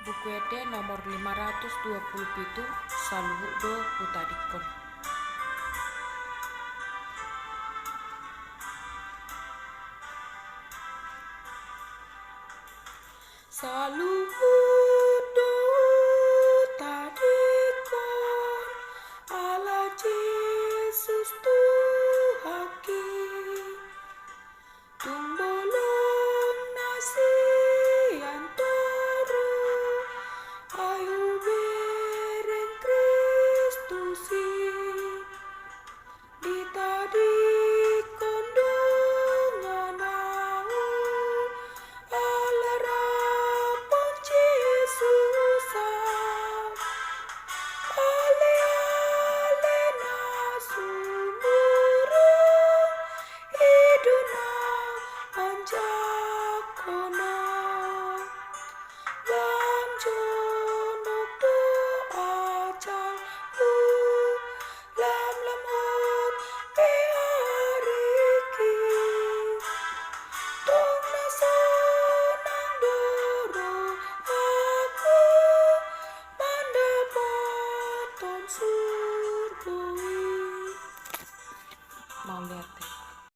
buku ede nomor 527 Saluhudo Hutadikon. Saluhudo Hutadikon ala Jesus Tuhaki tumbolong nasi antoro ayu bereng Kristusi ditadi kondongan au ala rapon Jesusam ale ale nasumurung iduna anjakona lam jonok doa jalhu lam lamot peariki tong nasonang doro aku mandapaton surgawi. Mau lihat